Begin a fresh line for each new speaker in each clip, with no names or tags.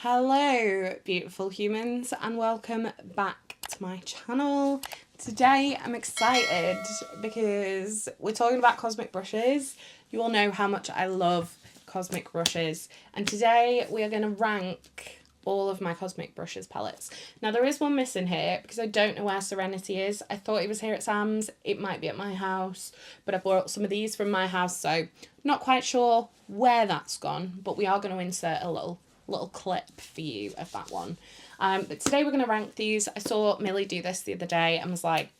Hello, beautiful humans, and welcome back to my channel. Today I'm excited because we're talking about cosmic brushes. You all know how much I love cosmic brushes, and today we are going to rank all of my cosmic brushes palettes. Now there is one missing here because I don't know where Serenity is. I thought it was here at Sam's. It might be at my house, but I bought some of these from my house, so not quite sure where that's gone, but we are going to insert a little clip for you of that one. But today we're going to rank these. I saw Millie do this the other day and was like,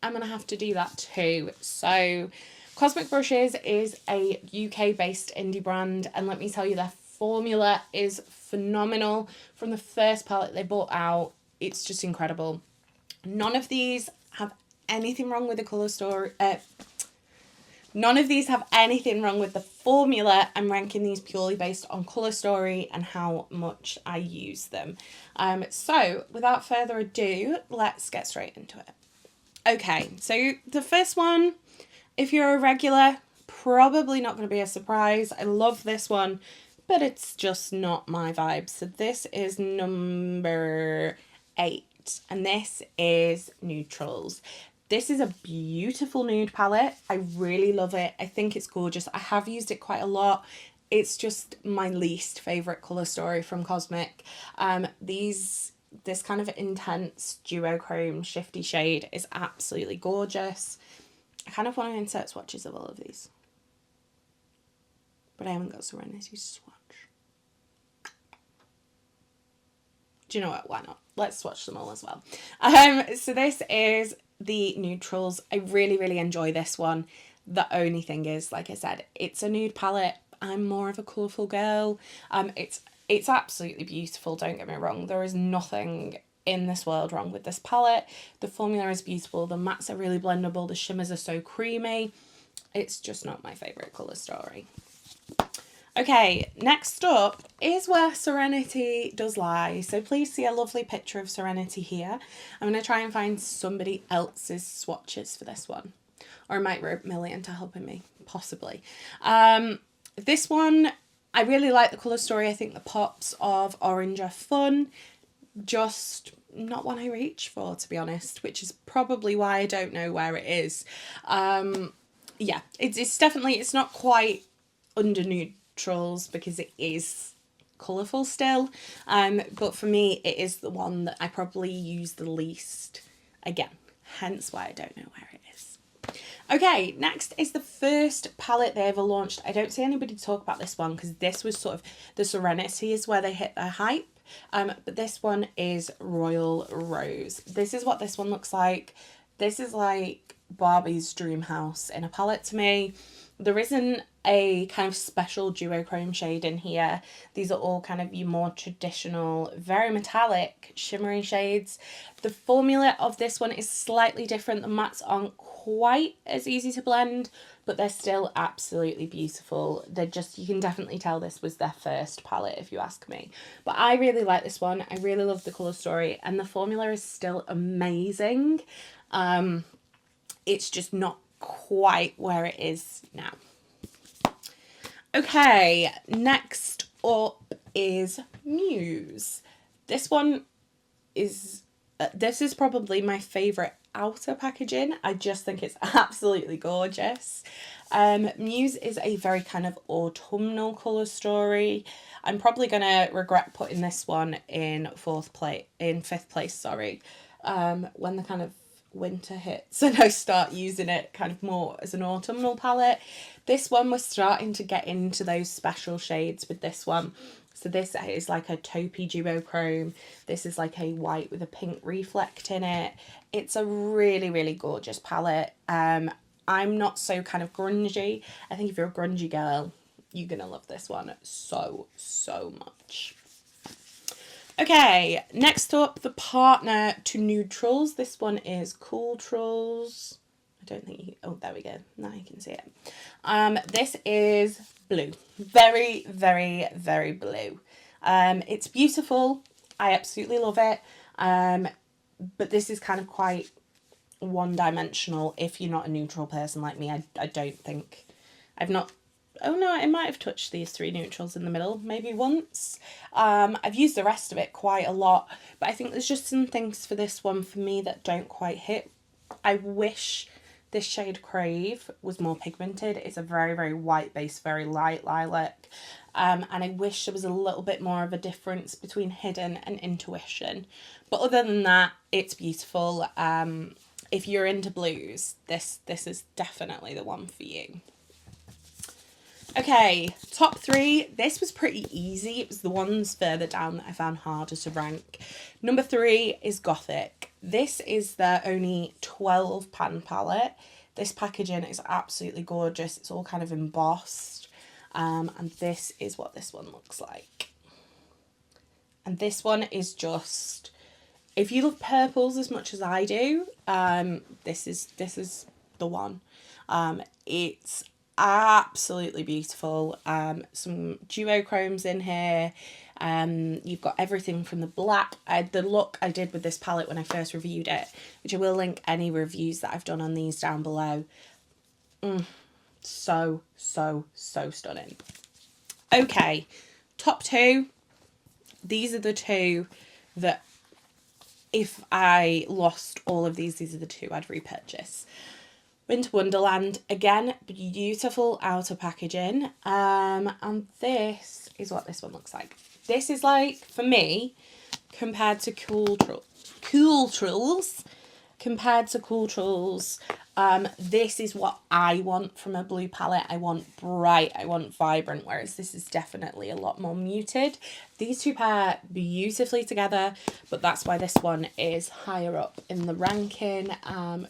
I'm going to have to do that too. So Cosmic Brushes is a UK based indie brand, and let me tell you, their formula is phenomenal. From the first palette they brought out, it's just incredible. None of these have anything wrong with the colour story. None of these have anything wrong with the formula. I'm ranking these purely based on colour story and how much I use them. So without further ado, let's get straight into it. Okay, so the first one, if you're a regular, probably not going to be a surprise. I love this one, but it's just not my vibe. So this is number 8, and this is Neutrals. This is a beautiful nude palette. I really love it. I think it's gorgeous. I have used it quite a lot. It's just my least favourite colour story from Cosmic. This kind of intense duochrome shifty shade is absolutely gorgeous. I kind of want to insert swatches of all of these, but I haven't got Serenity to swatch. Do you know what? Why not? Let's swatch them all as well. So this is the Neutrals. I really enjoy this one. The only thing is, like I said, it's a nude palette. I'm more of a colourful girl. It's absolutely beautiful, don't get me wrong. There is nothing in this world wrong with this palette. The formula is beautiful. The mattes are really blendable. The shimmers are so creamy. It's just not my favourite colour story. Okay, next up is where Serenity does lie. So please see a lovely picture of Serenity here. I'm going to try and find somebody else's swatches for this one. Or I might rope Millie into helping me, possibly. This one, I really like the colour story. I think the pops of orange are fun. Just not one I reach for, to be honest, which is probably why I don't know where it is. Yeah, it's definitely, it's not quite under Neutrals because it is colourful still, but for me it is the one that I probably use the least, again, hence why I don't know where it is. Okay, next is the first palette they ever launched. I don't see anybody talk about this one because this was sort of the Serenity is where they hit their hype, but this one is Royal Rose. This is what this one looks like. This is like Barbie's dream house in a palette to me. There isn't a kind of special duochrome shade in here. These are all kind of your more traditional, very metallic, shimmery shades. The formula of this one is slightly different. The mattes aren't quite as easy to blend, but they're still absolutely beautiful. They're just, you can definitely tell this was their first palette, if you ask me. But I really like this one. I really love the colour story, and the formula is still amazing. It's just not quite where it is now. Okay, next up is Muse. This one is, this is probably my favourite outer packaging. I just think it's absolutely gorgeous. Muse is a very kind of autumnal colour story. I'm probably going to regret putting this one in fifth place, sorry, when the kind of winter hits and I start using it kind of more as an autumnal palette. This one was starting to get into those special shades with this one. So this is like a taupey duochrome. This is like a white with a pink reflect in it. It's a really gorgeous palette. I'm not so kind of grungy. I think if you're a grungy girl, you're gonna love this one so much. Okay, next up, the partner to Neutrals. This one is Cooltrals. I don't think you, oh, there we go. Now you can see it. This is blue. Very blue. It's beautiful. I absolutely love it. But this is kind of quite one-dimensional if you're not a neutral person like me. I don't think, I've not oh no, I might have touched these three neutrals in the middle, maybe once. I've used the rest of it quite a lot, but I think there's just some things for this one for me that don't quite hit. I wish this shade Crave was more pigmented. It's a very, very white base, very light lilac. And I wish there was a little bit more of a difference between Hidden and Intuition. But other than that, it's beautiful. If you're into blues, this is definitely the one for you. Okay, top three. This was pretty easy. It was the ones further down that I found harder to rank. Number 3 is Gothic. This is their only 12 pan palette. This packaging is absolutely gorgeous. It's all kind of embossed. And this is what this one looks like. And this one is just, if you love purples as much as I do, this is the one. It's absolutely beautiful. Some duochromes in here. You've got everything from the black. The look I did with this palette when I first reviewed it, which I will link any reviews that I've done on these down below. So stunning. Okay, top 2. These are the 2 that if I lost all of these are the 2 I'd repurchase. Winter Wonderland, again, beautiful outer packaging. And this is what this one looks like. This is like, for me, compared to Cool Trolls, this is what I want from a blue palette. I want bright, I want vibrant, whereas this is definitely a lot more muted. These 2 pair beautifully together, but that's why this one is higher up in the ranking.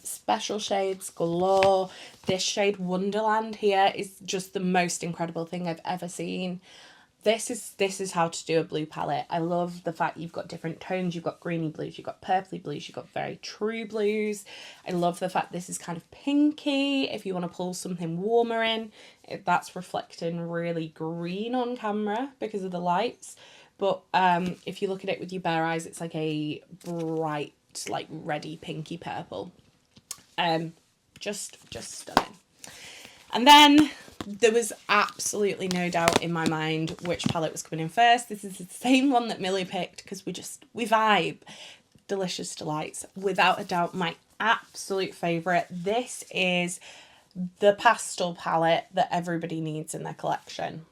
Special shades galore. This shade Wonderland here is just the most incredible thing I've ever seen. This is how to do a blue palette. I love the fact you've got different tones. You've got greeny blues, you've got purpley blues, you've got very true blues. I love the fact this is kind of pinky. If you want to pull something warmer in, that's reflecting really green on camera because of the lights. But if you look at it with your bare eyes, it's like a bright, like reddy pinky purple. Just stunning. And then there was absolutely no doubt in my mind which palette was coming in first. This is the same one that Millie picked because we vibe. Delicious Delights, without a doubt, my absolute favourite. This is the pastel palette that everybody needs in their collection.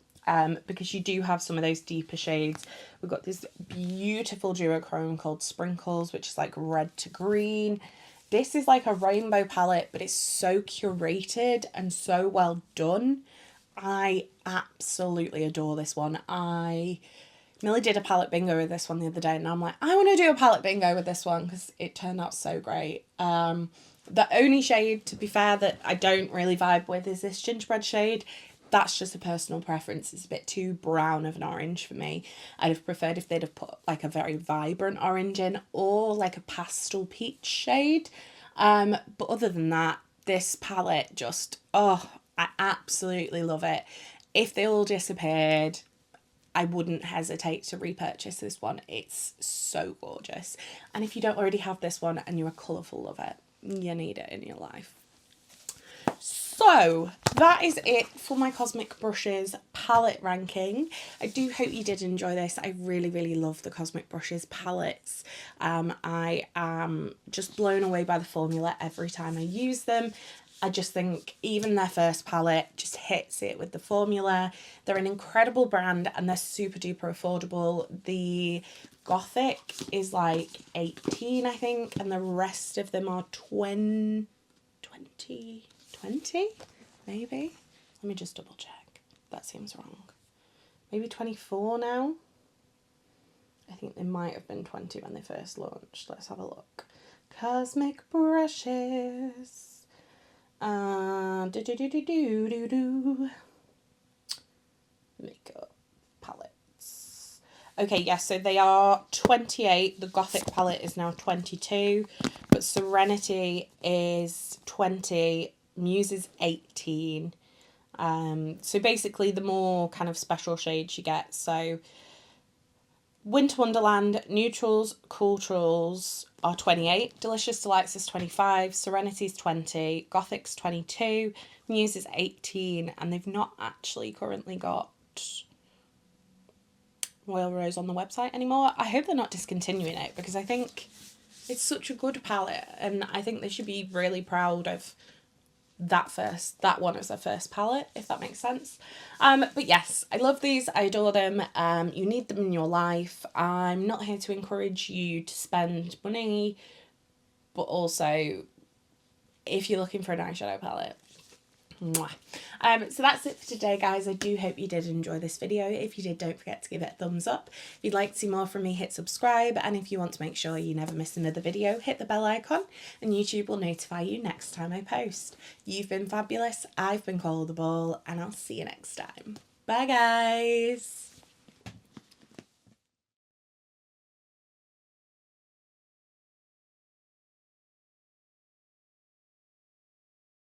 Because you do have some of those deeper shades. We've got this beautiful duochrome called Sprinkles, which is like red to green. This is like a rainbow palette, but it's so curated and so well done. I absolutely adore this one. Millie did a palette bingo with this one the other day, and I'm like, I want to do a palette bingo with this one because it turned out so great. The only shade, to be fair, that I don't really vibe with is this gingerbread shade. That's just a personal preference. It's a bit too brown of an orange for me. I'd have preferred if they'd have put like a very vibrant orange in or like a pastel peach shade. But other than that, this palette just, I absolutely love it. If they all disappeared, I wouldn't hesitate to repurchase this one. It's so gorgeous. And if you don't already have this one and you're a colourful lover, you need it in your life. So that is it for my Cosmic Brushes palette ranking. I do hope you did enjoy this. I really love the Cosmic Brushes palettes. I am just blown away by the formula every time I use them. I just think even their first palette just hits it with the formula. They're an incredible brand and they're super duper affordable. The Gothic is like 18, I think, and the rest of them are 20, maybe? Let me just double check. That seems wrong. Maybe 24 now? I think they might have been 20 when they first launched. Let's have a look. Cosmic Brushes. Makeup palettes. Okay, yes, so they are 28. The Gothic palette is now 22. But Serenity is 20. Muse is 18. So basically the more kind of special shades you get. So Winter Wonderland, Neutrals, Cool Trolls are 28, Delicious Delights is 25, Serenity's 20, Gothic's 22, Muse is 18, and they've not actually currently got Royal Rose on the website anymore. I hope they're not discontinuing it, because I think it's such a good palette, and I think they should be really proud of that one as their first palette, if that makes sense. But yes, I love these, I adore them. You need them in your life. I'm not here to encourage you to spend money, but also if you're looking for an eyeshadow palette, mwah. So that's it for today, guys. I do hope you did enjoy this video. If you did, don't forget to give it a thumbs up. If you'd like to see more from me, hit subscribe, and if you want to make sure you never miss another video, hit the bell icon and YouTube will notify you next time I post. You've been fabulous, I've been Coleoftheball, and I'll see you next time. Bye, guys.